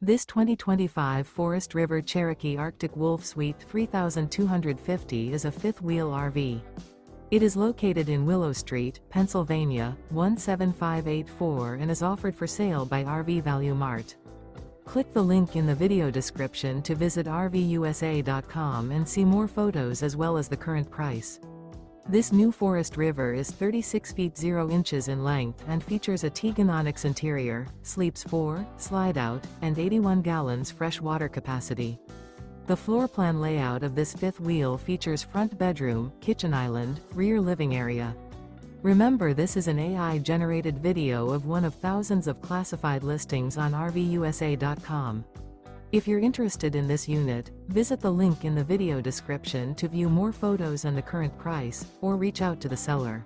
This 2025 Forest River Cherokee Arctic Wolf Suite 3250 is a fifth-wheel RV. It is located in Willow Street, Pennsylvania, 17584 and is offered for sale by RV Value Mart. Click the link in the video description to visit RVUSA.com and see more photos as well as the current price. This new Forest River is 36 feet 0 inches in length and features a Teagan Onyx interior, sleeps 4, slide-out, and 81 gallons fresh water capacity. The floor plan layout of this fifth wheel features front bedroom, kitchen island, rear living area. Remember, this is an AI-generated video of one of thousands of classified listings on RVUSA.com. If you're interested in this unit, visit the link in the video description to view more photos and the current price, or reach out to the seller.